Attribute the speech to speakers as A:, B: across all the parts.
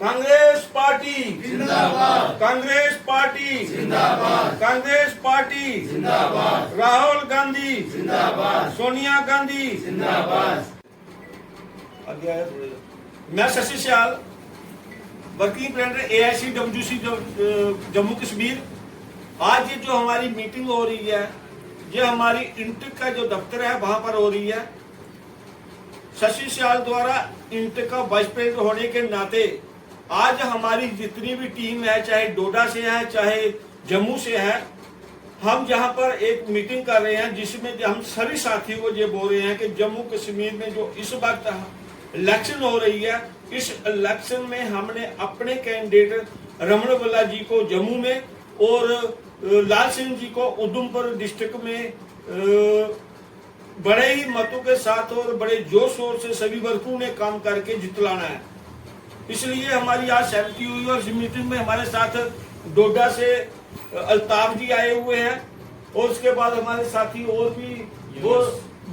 A: Congress party
B: जिंदाबाद,
A: Congress party
B: जिंदाबाद,
A: Congress party
B: जिंदाबाद,
A: राहुल गांधी
B: जिंदाबाद,
A: सोनिया गांधी
B: जिंदाबाद।
A: मैं Shashi Sial, working president AICWC Jammu Kashmir. आज ये जो हमारी मीटिंग हो रही है, ये हमारी इंटेक का जो दफ्तर है वहां पर हो रही है। शशि सियाल द्वारा इंटेक का वाइस प्रेसिडेंट होने के नाते आज हमारी जितनी भी टीम है, चाहे डोडा से है चाहे जम्मू से है, हम जहां पर एक मीटिंग कर रहे हैं जिसमें हम सभी साथियों को ये बोल रहे हैं कि जम्मू कश्मीर में जो इस वक्त इलेक्शन हो रही है, इस इलेक्शन में हमने अपने कैंडिडेट रमण बल्ला जी को जम्मू में और लाल सिंह जी को उधमपुर डिस्ट्रिक्ट में बड़े ही मतों के साथ और बड़े जोश शोर से सभी वर्गों ने काम करके जितलाना है। इसलिए हमारी आज सहमति हुई और इस मीटिंग में हमारे साथ डोडा से अल्ताफ जी आए हुए हैं और उसके बाद हमारे साथी और भी वो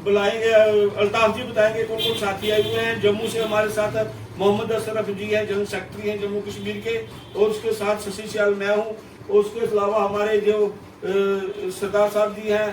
A: बुलाएंगे। अल्ताफ जी बताएंगे कौन कौन साथी आए हुए हैं। जम्मू से हमारे साथ मोहम्मद अशरफ जी हैं, जनरल सेक्रेटरी हैं जम्मू कश्मीर के, और उसके साथ शशि सियाल मैं हूँ, और उसके अलावा हमारे जो सरदार साहब जी हैं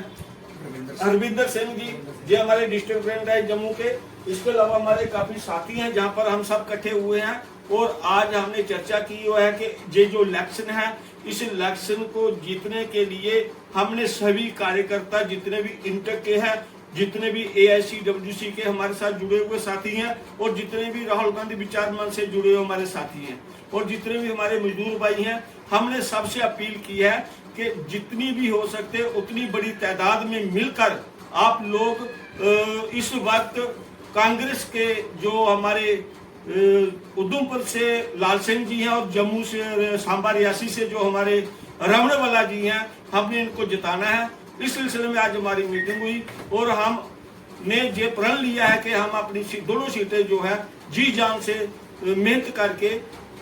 A: हरविंदर सिंह जी, जो हमारे डिस्ट्रिक्ट प्रेसिडेंट है जम्मू के। इसके अलावा हमारे काफी साथी हैं जहां पर हम सब इकट्ठे हुए हैं और आज हमने चर्चा की है कि ये जो इलेक्शन है, इस इलेक्शन को जीतने के लिए हमने सभी कार्यकर्ता जितने भी इंटेक के हैं, जितने भी AICWC के हमारे साथ जुड़े हुए साथी हैं और जितने भी राहुल गांधी विचार मंच से जुड़े हुए हमारे साथी हैं और जितने भी हमारे मजदूर भाई हैं, हमने सबसे अपील की है कि जितनी भी हो सकते उतनी बड़ी तादाद में मिलकर आप लोग इस वक्त कांग्रेस के जो हमारे उधमपुर से लाल सिंह जी हैं और जम्मू से सांबा रियासी से जो हमारे रमण बल्ला जी हैं, हमने इनको जिताना है। इस सिलसिले में आज हमारी मीटिंग हुई और हमने ये प्रण लिया है कि हम अपनी दोनों सीटें जो है जी जान से मेहनत करके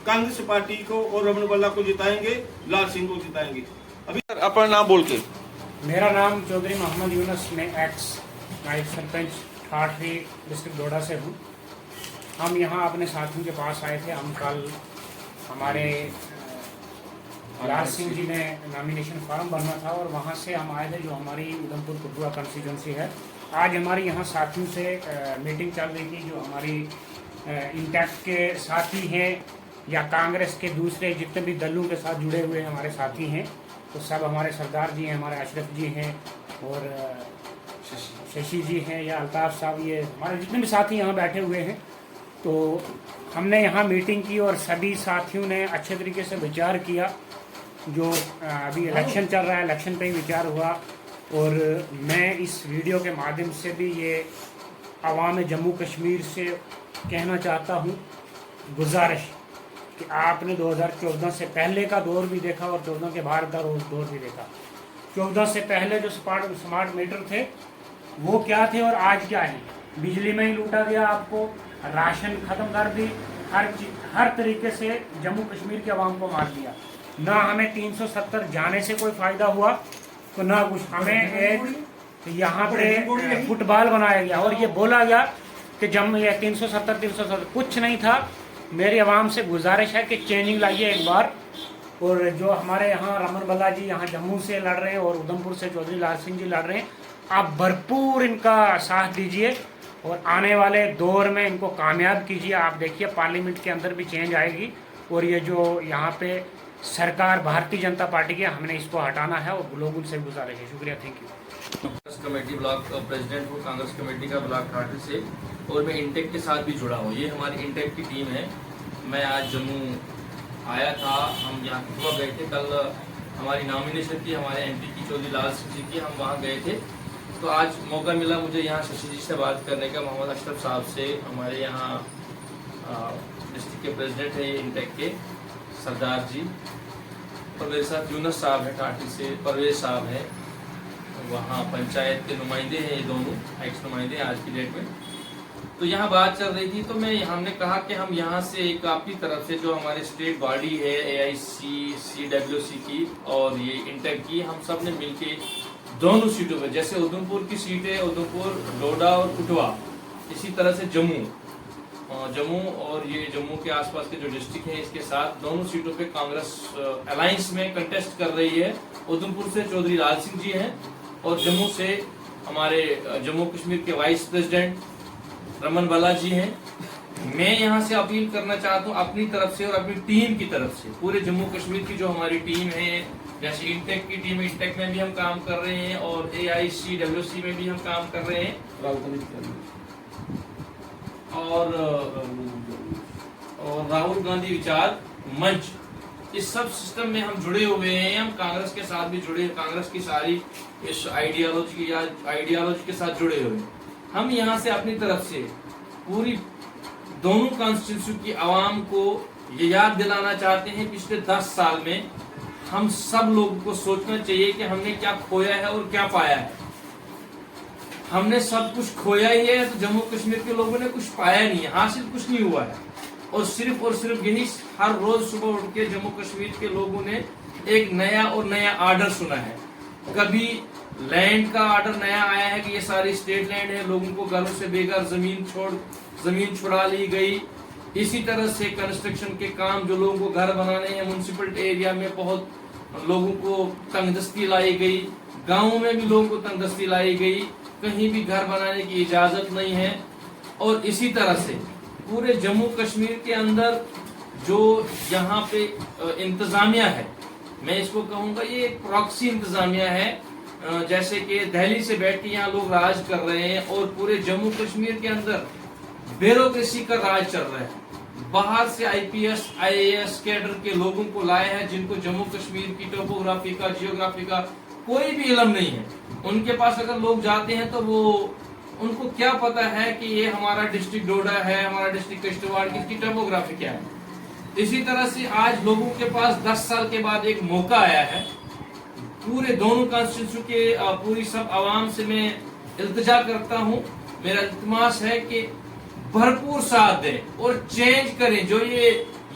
A: कांग्रेस पार्टी को और रमण बल्ला को जिताएंगे, लाल सिंह को जिताएंगे। अभी अपना नाम बोल के।
C: मेरा नाम चौधरी मोहम्मद यूनुस, मैं एक्स नायब सरपंच ठाठरी डिस्ट्रिक्ट डोडा से हूँ। हम यहाँ अपने साथियों के पास आए थे। हम कल हमारे लाल सिंह जी ने नॉमिनेशन फॉर्म भरना था और वहाँ से हम आए थे जो हमारी उधमपुर कठुआ कंस्टिट्यूंसी है। आज हमारी यहाँ साथियों से मीटिंग चल रही थी, जो हमारी इंटेक के साथी हैं या कांग्रेस के दूसरे जितने भी दलों के साथ जुड़े हुए हमारे साथी हैं, तो सब हमारे सरदार जी हैं, हमारे अशरफ जी हैं और शशि जी हैं या अल्ताफ साहब, ये हमारे जितने भी साथी यहाँ बैठे हुए हैं। तो हमने यहाँ मीटिंग की और सभी साथियों ने अच्छे तरीके से विचार किया। जो अभी इलेक्शन चल रहा है, इलेक्शन पे ही विचार हुआ और मैं इस वीडियो के माध्यम से भी ये आवाम जम्मू कश्मीर से कहना चाहता हूँ, गुजारिश कि आपने 2014 से पहले का दौर भी देखा और 14 के बाद का दौर भी देखा। 14 से पहले जो स्मार्ट मीटर थे वो क्या थे और आज क्या है। बिजली में ही लूटा गया आपको, राशन खत्म कर दी, हर तरीके से जम्मू कश्मीर के आवाम को मार दिया। ना हमें 370 जाने से कोई फायदा हुआ तो ना कुछ। हमें एक यहाँ पे फुटबॉल बनाया गया और ये बोला गया कि जम्मू 370 कुछ नहीं था। मेरी आवाम से गुजारिश है कि चेंजिंग लाइए एक बार। और जो हमारे यहाँ रमण बल्ला जी यहाँ जम्मू से लड़ रहे हैं और उधमपुर से चौधरी लाल सिंह जी लड़ रहे हैं, आप भरपूर इनका साथ दीजिए और आने वाले दौर में इनको कामयाब कीजिए। आप देखिए पार्लियामेंट के अंदर भी चेंज आएगी और ये जो यहाँ पे सरकार भारतीय जनता पार्टी की, हमने इसको हटाना है और लोगों से गुजारिश है। शुक्रिया, thank you.
D: Congress committee block president हूँ कांग्रेस कमेटी का ब्लॉक ठाठरी से, और मैं इंटेक के साथ भी जुड़ा हूँ। ये हमारी इंटेक की टीम है। मैं आज जम्मू आया था, हम यहाँ कठुआ गए थे। कल हमारी नॉमिनेशन थी हमारे MP की चौधरी लाल सिंह जी की, हम वहाँ गए थे। तो आज मौका मिला मुझे यहाँ शशि जी से बात करने का, मोहम्मद अशरफ साहब से, हमारे यहाँ डिस्ट्रिक्ट के प्रेसिडेंट है इंटेक के सरदार जी, और मेरे साथ यूनुस साहब है ठाठी से, परवेज साहब है, वहाँ पंचायत के नुमाइंदे हैं, ये दोनों एक्स नुमाइंदे आज की डेट में। तो यहाँ बात चल रही थी, तो हमने कहा कि हम यहाँ से एक आपकी तरफ से जो हमारे स्टेट बॉडी है AICWC की और ये इंटेक की, हम सब ने मिलके दोनों सीटों पर, जैसे उधमपुर की सीट है, उधमपुर, डोडा और कठुआ, इसी तरह से जम्मू जम्मू और ये जम्मू के आसपास के जो डिस्ट्रिक्ट है इसके साथ दोनों सीटों पे कांग्रेस अलायंस में कंटेस्ट कर रही है। उधमपुर से चौधरी लाल सिंह जी हैं और जम्मू से हमारे जम्मू कश्मीर के वाइस प्रेसिडेंट रमन बला जी हैं। मैं यहाँ से अपील करना चाहता हूँ अपनी तरफ से और अपनी टीम की तरफ से, पूरे जम्मू कश्मीर की जो हमारी टीम है, जैसे इंटेक की टीम, इंटेक में भी हम काम कर रहे हैं और AICWC में भी हम काम कर रहे हैं और राहुल गांधी विचार मंच, इस सब सिस्टम में हम जुड़े हुए हैं। हम कांग्रेस के साथ भी जुड़े, कांग्रेस की सारी इस आइडियोलॉजी के साथ जुड़े हुए हैं। हम यहाँ से अपनी तरफ से पूरी दोनों कॉन्स्टिट्यूंसी की आवाम को ये याद दिलाना चाहते हैं, पिछले 10 साल में हम सब लोगों को सोचना चाहिए कि हमने क्या खोया है और क्या पाया है। हमने सब कुछ खोया ही है तो जम्मू कश्मीर के लोगों ने कुछ पाया नहीं है, हासिल कुछ नहीं हुआ है। और सिर्फ यही हर रोज सुबह उठ के जम्मू कश्मीर के लोगों ने एक नया और नया ऑर्डर सुना है। कभी लैंड का ऑर्डर नया आया है कि ये सारी स्टेट लैंड है, लोगों को घरों से बेघर जमीन छुड़ा ली गई। इसी तरह से कंस्ट्रक्शन के काम, जो लोगों को घर बनाने हैं, म्युनिसिपल एरिया में बहुत लोगों को तंगदस्ती लाई गई, गाँव में भी लोगों को तंगदस्ती लाई गई, कहीं भी घर बनाने की इजाजत नहीं है। और इसी तरह से पूरे जम्मू कश्मीर के अंदर जो यहाँ पे इंतजामिया है, मैं इसको कहूँगा ये एक प्रॉक्सी इंतजामिया है। जैसे कि दिल्ली से बैठ के यहाँ लोग राज कर रहे हैं और पूरे जम्मू कश्मीर के अंदर ब्यूरोक्रेसी का राज चल रहा है। बाहर से IPS IAS कैडर के लोगों को लाया है जिनको जम्मू कश्मीर की टोपोग्राफी का, जियोग्राफी का कोई भी इल्म नहीं है। उनके पास अगर लोग जाते हैं तो वो उनको क्या पता है कि ये हमारा डिस्ट्रिक्ट डोडा है, हमारा डिस्ट्रिक्ट किश्तवाड़, इसकी टोपोग्राफी क्या है। इसी तरह से आज लोगों के पास 10 साल के बाद एक मौका आया है। पूरे दोनों कॉन्स्टिट्यूंसी के पूरी सब आवाम से मैं इल्तिजा करता हूँ, मेरा इल्तिमास है कि भरपूर साथ दें और चेंज करें। जो ये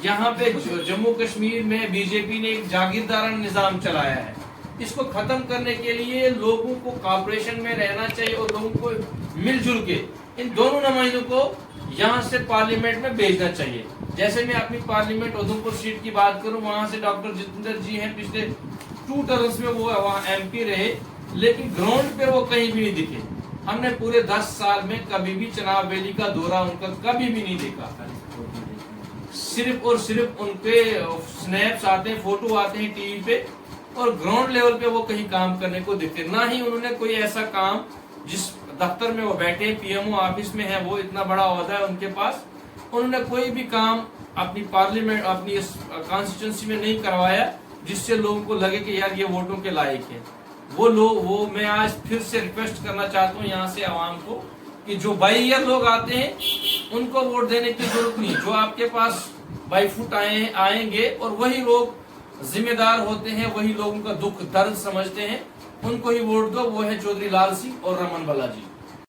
D: यहाँ पे जम्मू कश्मीर में बीजेपी ने एक जागीरदाराना निजाम चलाया है, इसको खत्म करने के लिए लोगों को कॉपरेशन में रहना चाहिए और लोगों को मिलजुल के इन दोनों नुमाइंदों को यहाँ से पार्लियामेंट में भेजना चाहिए। जैसे मैं अपनी पार्लियामेंट उधमपुर सीट की बात करूँ, वहां से डॉक्टर जितेंद्र जी हैं, पिछले 2 टर्म्स में वो वहाँ MP रहे, लेकिन ग्राउंड पे वो कहीं भी नहीं दिखे। हमने पूरे 10 साल में कभी भी चनाब वैली का दौरा उनका कभी भी नहीं देखा। सिर्फ और सिर्फ उनके स्नैप्स आते हैं, फोटो आते हैं टीवी पे, और ग्राउंड लेवल पे वो कहीं काम करने को दिखते। ना ही उन्होंने कोई ऐसा काम, जिस दफ्तर में वो बैठे PMO ऑफिस में है, वो इतना बड़ा ओहदा है उनके पास, उन्होंने कोई भी काम अपनी पार्लियामेंट, अपनी इस कॉन्स्टिट्यूंसी में नहीं करवाया जिससे लोगों को लगे कि यार ये वोटों के लायक है। वो मैं आज फिर से रिक्वेस्ट करना चाहता हूँ यहाँ से आवाम को कि जो बाई ईयर लोग आते हैं उनको वोट देने की जरूरत नहीं। जो आपके पास बाई फुट आएंगे और वही लोग जिम्मेदार होते हैं, वही लोगों का दुख दर्द समझते हैं, उनको ही वोट दो। वो है चौधरी लाल सिंह और रमन बला जी।